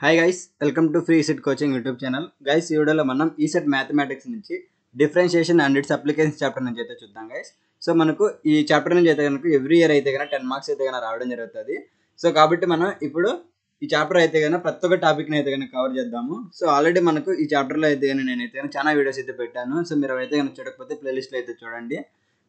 Hi guys, welcome to free set coaching YouTube channel. Guys, ఈ వీడియోలో మనం ECET mathematics నుంచి differentiation and its applications chapter నుంచి అయితే చూద్దాం గైస్. సో మనకు ఈ చాప్టర్ నుంచి అయితే కనుక ఎవ్రీ ఇయర్ అయితే కనుక 10 మార్క్స్ అయితే కనుక రావడం జరుగుతుంది. సో కాబట్టి మనం ఇప్పుడు ఈ చాప్టర్ అయితే కనుక ప్రతి ఒక్క టాపిక్ని అయితే కనుక కవర్ చేద్దాము. సో ఆల్రెడీ మనకు ఈ చాప్టర్లో అయితే కనుక నేనైతే కనుక చాలా వీడియోస్ అయితే పెట్టాను. సో మీరు అయితే కనుక చూడకపోతే ప్లేలిస్ట్లో అయితే చూడండి.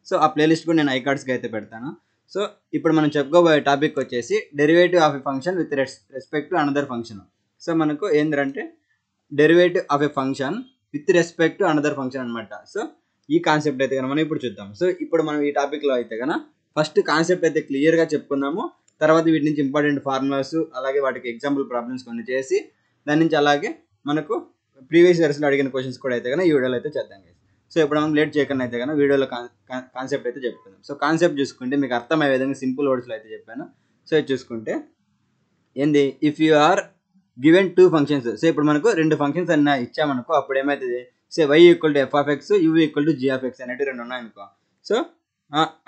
సో ఆ ప్లేలిస్ట్ కూడా నేను ఐకార్డ్స్కి అయితే పెడతాను. సో ఇప్పుడు మనం చెప్పుకోబోయే టాపిక్ వచ్చేసి derivative of a function with respect to another function. So మనకు ఏంటంటే derivative of a function with respect to another function అనమాట. సో ఈ కాన్సెప్ట్ అయితే కనుక మనం ఇప్పుడు చూద్దాం. సో ఇప్పుడు మనం ఈ టాపిక్లో అయితే కనుక ఫస్ట్ కాన్సెప్ట్ అయితే క్లియర్గా చెప్పుకుందాము. తర్వాత వీటి నుంచి ఇంపార్టెంట్ ఫార్ములాస్ అలాగే వాటికి ఎగ్జాంపుల్ ప్రాబ్లమ్స్ కొన్ని చేసి దాని నుంచి అలాగే మనకు ప్రీవియస్ ఇయర్స్లో అడిగిన క్వశ్చన్స్ కూడా అయితే కనుక ఈ వీడియోలో అయితే చేద్దాం. సో ఇప్పుడు మనం లేట్ చేయకుండా అయితే కనుక వీడియోలో కాన్సెప్ట్ అయితే చెప్పుకుందాం. సో కాన్సెప్ట్ చూసుకుంటే మీకు అర్థమయ్యే విధంగా సింపుల్ వర్డ్స్లో అయితే చెప్పాను. సో ఇది చూసుకుంటే ఏంది, if you are given two functions. So ఇప్పుడు మనకు రెండు ఫంక్షన్స్ అన్న ఇచ్చామనుకో అప్పుడు ఏమవుతుంది, say y equal to F of X, you equal to G of x అనేవి రెండు ఉన్నాయనుకో. So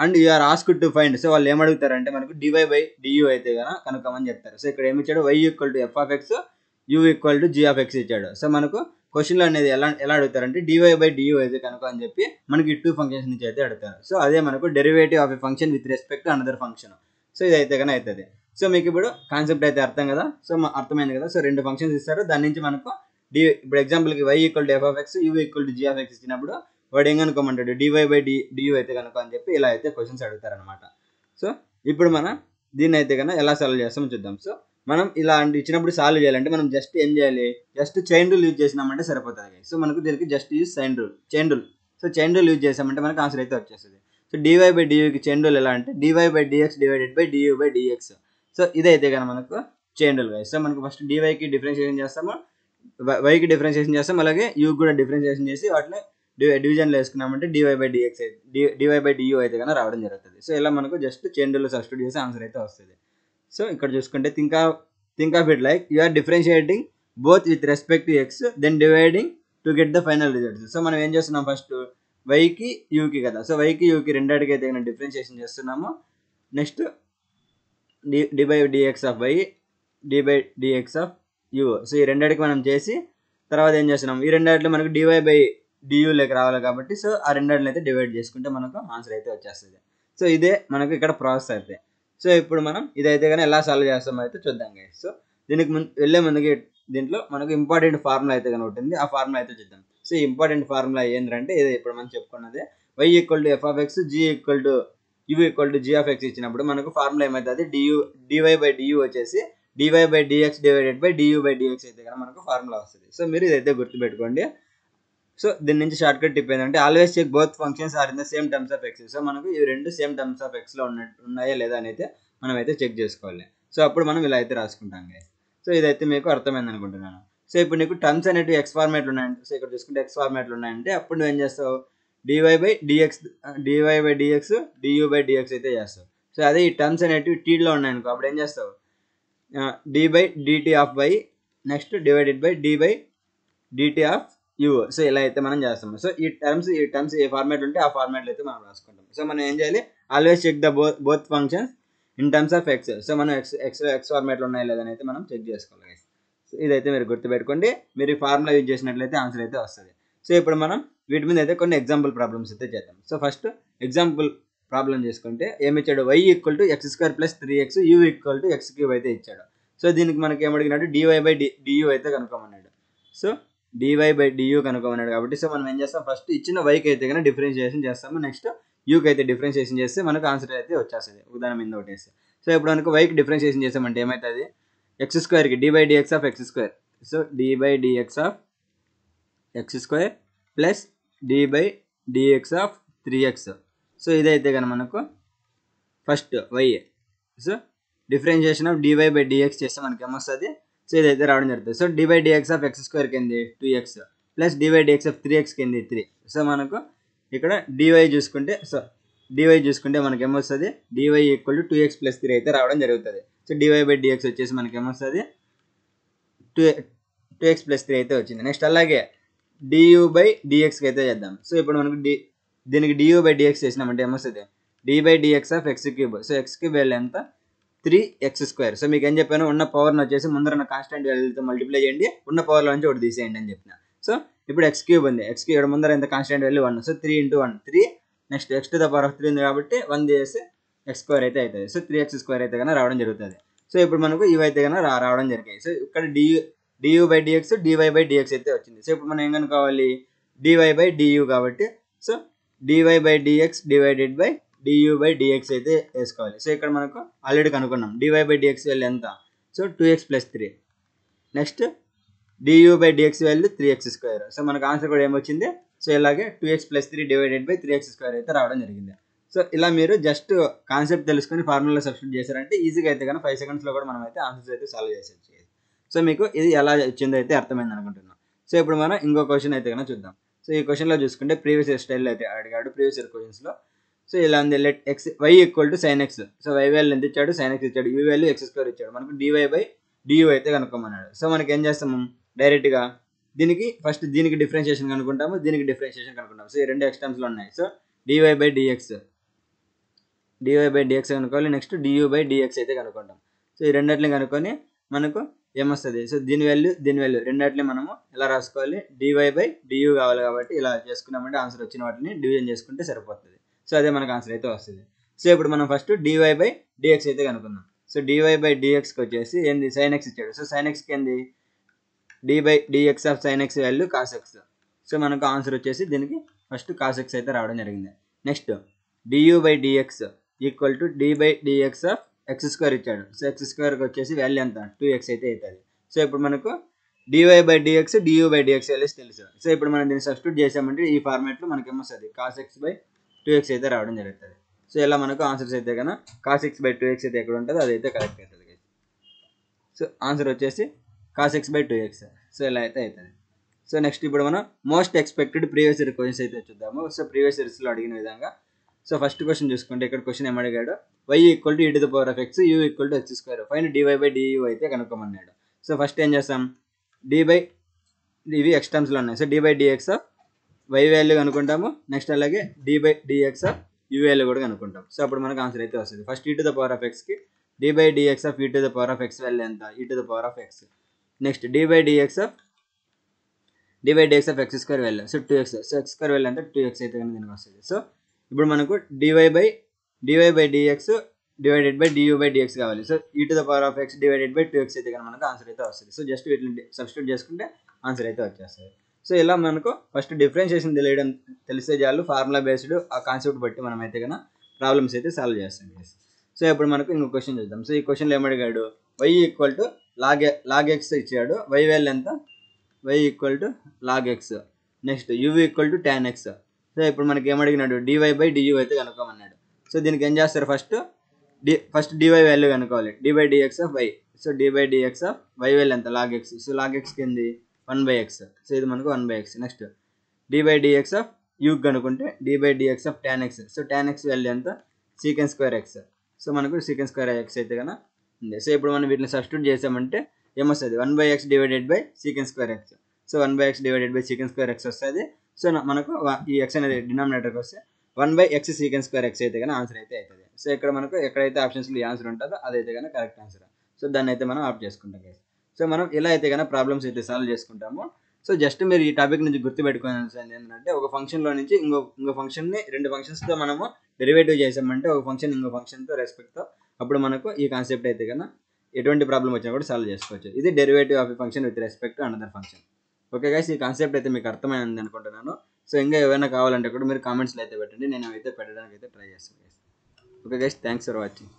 and you are asked to find. So వాళ్ళు ఏమడుగుతారంటే మనకు డివై బై డియూ అయితే కనుక కనుక్కోమని చెప్తారు. సో ఇక్కడ ఏమి ఇచ్చాడు, y equal to F of X, you equal to G of X ఇచ్చాడు. సో మనకు క్వశ్చన్లో అనేది ఎలా అడుగుతారంటే డివై బై డియూ అయితే కనుక అని చెప్పి మనకి టూ ఫంక్షన్స్ నుంచి అయితే అడుగుతారు. సో అదే మనకు derivative of a function with respect to another function. So ఇది అయితే కనుక అవుతుంది. సో మీకు ఇప్పుడు కాన్సెప్ట్ అయితే అర్థం కదా. సో అర్థమైంది కదా. సో రెండు ఫంక్షన్స్ ఇస్తారు, దాని నుంచి మనకు ఇప్పుడు ఎగ్జాంపుల్కి y equal to F of X, you equal to G of X ఇచ్చినప్పుడు వాడు ఏం కనుక్కోమంటాడు, డివై బై డియూ అయితే కనుక అని చెప్పి ఇలా అయితే క్వశ్చన్స్ అడుగుతారనమాట. సో ఇప్పుడు మనం దీన్ని అయితే కనుక ఎలా సాల్వ్ చేస్తామో చూద్దాం. సో మనం ఇలాంటి ఇచ్చినప్పుడు సాల్వ్ చేయాలంటే మనం జస్ట్ ఏం చేయాలి, జస్ట్ చైన్ రూల్ యూజ్ చేసినామంటే సరిపోతుంది. సో మనకు దీనికి just use chain rule. So chain rule use చేసామంటే మనకు ఆన్సర్ అయితే వచ్చేస్తుంది. సో డివై బై డియూకి చైన్ రూల్ ఎలా అంటే d y by d x divided by d u by d x. So ఇదైతే కనుక మనకు చైన్ రూల్ గైస్. సో మనకు ఫస్ట్ డివైకి డిఫరెన్షియేషన్ చేస్తాము, వైకి డిఫరెన్షియేషన్ చేస్తాం, అలాగే యూ కూడా డిఫరెన్షియేషన్ చేసి వాటిని డివిజన్లో వేసుకున్నామంటే d y by d x d y by d u అయితే కనుక రావడం జరుగుతుంది. సో ఇలా మనకు జస్ట్ చైన్ రూల్ సబ్స్టిట్యూట్ చేసి ఆన్సర్ అయితే వస్తుంది. సో ఇక్కడ చూసుకుంటే think of it like you are differentiating both with respect to x then dividing to get the final results. So మనం ఏం చేస్తున్నాం, ఫస్ట్ వైకి యూకి కదా. సో వైకి యూకి రెండాటికి అయితే కనుక డిఫరెన్షియేషన్ చేస్తున్నాము. Next D by dx of Y, D by dx of U. So ఈ రెండాటికి మనం చేసి తర్వాత ఏం చేస్తున్నాం, ఈ రెండాటిలో మనకు డివై బై డియూ లెక్క రావాలి కాబట్టి సో ఆ రెండాటిని అయితే డివైడ్ చేసుకుంటే మనకు ఆన్సర్ అయితే వచ్చేస్తుంది. సో ఇదే మనకు ఇక్కడ ప్రాసెస్ అయితే. సో ఇప్పుడు మనం ఇదైతే కానీ ఎలా సాల్వ్ చేస్తామో అయితే చూద్దాం గైస్. సో దీనికి వెళ్ళే ముందుకి దీంట్లో మనకు ఇంపార్టెంట్ ఫార్ములా అయితే కనుక ఉంటుంది, ఆ ఫార్ములా అయితే చూద్దాం. సో ఇంపార్టెంట్ ఫార్ములా ఏంటంటే ఇది ఇప్పుడు మనం చెప్పుకున్నదే y equal to F of x, g equal to u equal to G of X ఇచ్చినప్పుడు మనకు ఫార్ములా ఏమవుతుంది, డివై బై డియూ వచ్చేసి d y by d x divided by d u by d x అయితే కనుక మనకు ఫార్ములా వస్తుంది. సో మీరు ఇదైతే గుర్తుపెట్టుకోండి. సో దీని నుంచి షార్ట్ కట్ టిప్ ఏంటంటే always check both functions are in the same terms of X. So మనకు ఈ రెండు సేమ్ టర్మ్స్ ఆఫ్ ఎక్స్లో ఉన్నాయా లేదా అని అయితే మనం అయితే చెక్ చేసుకోవాలి. సో అప్పుడు మనం ఇలా అయితే రాసుకుంటాం గైస్. సో ఇదైతే మీకు అర్థమైంది అనుకుంటున్నాను. సో ఇప్పుడు నీకు టర్మ్స్ అనేవి ఎక్స్ ఫార్మేట్లు ఉన్నాయంటే, సో ఇక్కడ చూసుకుంటే ఎక్స్ ఫార్మేట్లు ఉన్నాయంటే అప్పుడు నువ్వు ఏం చేస్తావు, d y by d x d u by d x అయితే చేస్తావు. సో అదే ఈ టర్మ్స్ అనేవి టీలో ఉన్నాయనుకో అప్పుడు ఏం చేస్తావు, D by DT of Y next divided by D by DT of U. So ఇలా అయితే మనం చేస్తాము. సో ఈ టర్మ్స్ ఏ ఫార్మాట్ ఉంటే ఆ ఫార్మాట్లో అయితే మనం రాసుకుంటాం. సో మనం ఏం చేయాలి, always check the both functions in terms of X. So మనం ఎక్స్ ఫార్మాట్లో ఉన్నాయా లేదని అయితే మనం చెక్ చేసుకోవాలి. సో ఇదైతే మీరు గుర్తుపెట్టుకోండి. మీరు ఈ ఫార్ములా యూజ్ చేసినట్లయితే ఆన్సర్ అయితే వస్తుంది. సో ఇప్పుడు మనం వీటి మీద అయితే కొన్ని ఎగ్జాంపుల్ ప్రాబ్లమ్స్ అయితే చేద్దాం. సో ఫస్ట్ ఎగ్జాంపుల్ ప్రాబ్లం చేసుకుంటే ఏమి ఇచ్చాడు, y equal to X square plus 3x, you equal to X cube అయితే ఇచ్చాడు. సో దీనికి మనకి ఏమడిగినాడు, డివై బై డియూ అయితే కనుక్కోమన్నాడు. సో డివై బై డియూ కనుక్కోమన్నాడు కాబట్టి సో మనం ఏం చేస్తాం, ఫస్ట్ ఇచ్చిన వైకి అయితే కనుక డిఫరెన్షియేషన్ చేస్తాము, నెక్స్ట్ యూకి అయితే డిఫరెన్షియేషన్ చేస్తే మనకు ఆన్సర్ అయితే వచ్చేస్తుంది ఉదాహరణ మీద ఒకటేసి. సో ఇప్పుడు మనకు వైకి డిఫరెన్షియేషన్ చేసామంటే ఏమవుతుంది, ఎక్స్ స్క్వేర్కి d by dx of x square. So d by dx of x square plus d by dx of 3x. So ఇదైతే కనుక మనకు first y. So differentiation of d y by d x చేస్తే మనకి ఏమొస్తుంది, సో ఇదైతే రావడం జరుగుతుంది. So d by dx of x square కింది 2x plus d by dx of 3x కింది 3. సో మనకు ఇక్కడ డివై చూసుకుంటే మనకి ఏమొస్తుంది, DY equal to 2x plus 3 అయితే రావడం జరుగుతుంది. సో డివై బై డిఎక్స్ వచ్చేసి మనకి ఏమొస్తుంది 2x ప్లస్ 3 అయితే వచ్చింది. నెక్స్ట్ అలాగే డియూ బై డిఎక్స్కి అయితే చేద్దాం. సో ఇప్పుడు మనకు దీనికి డియూ బై డిఎక్స్ చేసినామంటే ఏమొస్తుంది, D by dx of X cube. So X cube value ఎంత 3x². సో మీకు ఏం చెప్పాను, ఉన్న పవర్ని వచ్చేసి ముందర ఉన్న కాన్స్టెంట్ వాల్యూతో మల్టిప్లై చేయండి, ఉన్న పవర్లో నుంచి ఒకటి తీసేయండి అని చెప్పిన. సో ఇప్పుడు x³ ఉంది, x³ ఇక్కడ ముందర ఎంత constant value 1. So 3 × 1 3. Next x⁴ ఉంది కాబట్టి 1 చేస్తే x² అయితే అవుతుంది. సో 3x² అయితే కన్నా రావడం జరుగుతుంది. సో ఇప్పుడు మనకు ఇవైతే కన్నా రావడం జరిగాయి. సో ఇక్కడ du/dx dy/dx అయితే వచ్చింది. సో ఇప్పుడు మనం ఏం కనుక్కోవాలి, dy/du కాబట్టి so dy/dx divided by du/dx అయితే వేసుకోవాలి. సో ఇక్కడ మనకు ఆల్రెడీ కనుక్కున్నాం dy/dx వాల్యూ ఎంత, so 2x + 3. Next du/dx value 3x². So మనకు ఆన్సర్ కూడా ఏమొచ్చింది, సో ఇలాగే 2x + 3 డివైడెడ్ బై 3x² అయితే రావడం జరిగింది. సో ఇలా మీరు జస్ట్ కాన్సెప్ట్ తెలుసుకొని ఫార్ములా సబ్స్టిట్యూట్ చేశారంటే ఈజీగా అయితే కానీ 5 సెకండ్స్లో కూడా మనం అయితే ఆన్సర్స్ అయితే సాల్వ్ చేసేయచ్చు. సో మీకు ఇది ఎలా వచ్చిందో అయితే అర్థమైంది అనుకుంటున్నాం. సో ఇప్పుడు మనం ఇంకో క్వశ్చన్ అయితే కనుక చూద్దాం. సో ఈ క్వశ్చన్లో చూసుకుంటే ప్రీవియస్ ఇయర్ స్టైల్లో అయితే అడిగాడు. ప్రీవియస్ ఇయర్ క్వశ్చన్స్లో సో ఇలా ఉంది, let y = sin x. So y value ఎంత ఇచ్చాడు, sin x ఇచ్చాడు, u వాల్యూ x² ఇచ్చాడు, మనకు dy/du అయితే కనుక్కోమన్నాడు. సో మనకి ఏం చేస్తాము, డైరెక్ట్గా దీనికి ఫస్ట్ దీనికి డిఫరెన్షియేషన్ కనుక్కుంటాము, దీనికి డిఫరెన్షియేషన్ కనుక్కుంటాము. సో ఈ రెండు ఎక్స్టర్మ్స్లో ఉన్నాయి. సో dy/dx కనుక్కోవాలి, నెక్స్ట్ du/dx అయితే కనుక్కుంటాం. సో ఈ రెండిట్లని కనుక్కొని మనకు ఏమొస్తుంది, సో దీని వాల్యూ రెండిట్లని మనము ఎలా రాసుకోవాలి, dy/du కావాలి కాబట్టి ఇలా చేసుకున్నామంటే ఆన్సర్ వచ్చిన వాటిని డివిజన్ చేసుకుంటే సరిపోతుంది. సో అదే మనకు ఆన్సర్ అయితే వస్తుంది. సో ఇప్పుడు మనం ఫస్ట్ dy/dx అయితే కనుక్కుందాం. సో dy/dxకి వచ్చేసి ఏంది, sin x ఇచ్చాడు. సో sin xకి ఏంది, d/dx of sin x value cos x. So మనకు ఆన్సర్ వచ్చేసి దీనికి ఫస్ట్ cos x అయితే రావడం జరిగింది. Next du/dx = d/dx of x² ఇచ్చాడు. సో x²కి వచ్చేసి వాల్యూ ఎంత, 2x అయితే అవుతుంది. సో ఇప్పుడు మనకు dy/dx du/dx వాల్యూస్ తెలుసు. సో ఇప్పుడు మనం దీన్ని సబ్స్టిట్యూట్ చేసామంటే ఈ ఫార్మాట్లో మనకి ఏమొస్తుంది, cos x/2x అయితే రావడం జరుగుతుంది. సో ఇలా మనకు ఆన్సర్స్ అయితే కన్నా cos x/2x అయితే ఎక్కడ ఉంటుందో అదైతే కరెక్ట్ అవుతుంది. సో ఆన్సర్ వచ్చేసి cos x/2x. సో ఇలా అయితే అవుతుంది. సో నెక్స్ట్ ఇప్పుడు మనం most expected previous year questions అయితే చూద్దాము. సో ప్రీవియస్ ఇయర్స్లో అడిగిన విధంగా సో ఫస్ట్ క్వశ్చన్ చూసుకుంటే ఇక్కడ క్వశ్చన్ ఏమడిగాడు, y = e⁴x u = x². Fine dy/du అయితే కనుక్కోమన్నాడు. సో ఫస్ట్ ఏం చేస్తాం, ఇవి ఎక్స్ టర్మ్స్లో ఉన్నాయి. So d/dx of y value కనుక్కుంటాము, నెక్స్ట్ అలాగే d/dx ఆఫ్ u వాల్యూ కూడా కనుక్కుంటాం. సో అప్పుడు మనకు ఆన్సర్ అయితే వస్తుంది. First e⁴xకి d/dx of e⁴x value ఎంత, e⁴x. Next d/dx of x² value so 2x. So x² value ఎంత, 2x అయితే కానీ దీనికి వస్తుంది. సో ఇప్పుడు మనకు dy/dx డివైడెడ్ బై du/dx కావాలి. So e⁴x divided by 2x అయితే కానీ మనకు ఆన్సర్ అయితే వస్తుంది. సో జస్ట్ వీటిని సబ్స్టిట్యూట్ చేసుకుంటే ఆన్సర్ అయితే వచ్చేస్తుంది. సో ఇలా మనకు ఫస్ట్ డిఫరెన్షియేషన్ తెలిస్తే చాలు, ఫార్ములా బేస్డ్ ఆ కాన్సెప్ట్ బట్టి మనం అయితే కన్నా ప్రాబ్లమ్స్ అయితే సాల్వ్ చేస్తాం. సో ఇప్పుడు మనకు ఇంకో క్వశ్చన్ చూద్దాం. సో ఈ క్వశ్చన్లో ఏమడిగాడు, y = log x ఇచ్చాడు, y వాల్యూ ఎంత, y = log x. Next u = tan x. So ఇప్పుడు మనకి ఏమడిగినాడు, dy/du అయితే కనుక్కోమన్నాడు. సో దీనికి ఏం చేస్తారు, ఫస్ట్ dy వాల్యూ కనుక్కోవాలి, d/dx of y. So d/dx of y value ఎంత, log x. So log x కింది 1/x. సో ఇది మనకు 1/x. Next d/dx of u కనుక్కుంటే d/dx of tan x. So tan x value ఎంత, sec²x. So మనకు sec²x అయితే కన్నా ఉంది. సో ఇప్పుడు మనం వీటిని సబ్స్టిట్యూట్ చేసామంటే ఏమొస్తుంది, 1/x divided by sec²x. So 1/x divided by sec²x వస్తుంది. సో మనకు ఈ x అనేది డినామినేటర్కి వస్తే 1/x sec²x అయితే కానీ ఆన్సర్ అయితే అవుతుంది. సో ఇక్కడ మనకు ఎక్కడైతే ఆప్షన్స్లో ఈ ఆన్సర్ ఉంటుందో అదైతే కానీ కరెక్ట్ ఆన్సర్. సో దాన్ని అయితే మనం ఆప్ చేసుకుంటాం. సో మనం ఇలా అయితే కానీ ప్రాబ్లమ్స్ అయితే సాల్వ్ చేసుకుంటాము. సో జస్ట్ మీరు ఈ టాపిక్ నుంచి గుర్తుపెట్టుకోవాల్సింది ఏంటంటే, ఒక ఫంక్షన్లో నుంచి ఇంకో ఫంక్షన్ని 2 ఫంక్షన్స్తో మనము డెరివేటివ్ చేసామంటే ఒక ఫంక్షన్ ఇంకో ఫంక్షన్తో రెస్పెక్ట్తో అప్పుడు మనకు ఈ కాన్సెప్ట్ అయితే కన్నా ఎటువంటి ప్రాబ్లం వచ్చినా కూడా సాల్వ్ చేసుకోవచ్చు. ఇది derivative of a function with respect to another function. Okay guys, ఈ కాన్సెప్ట్ అయితే మీకు అర్థమైంది అనుకుంటున్నాను. సో ఇంకా ఏమైనా కావాలంటే కూడా మీరు కామెంట్స్లో అయితే పెట్టండి, నేను అవైతే పెట్టడానికి అయితే ట్రై చేస్తాను. Okay guys, thanks for watching.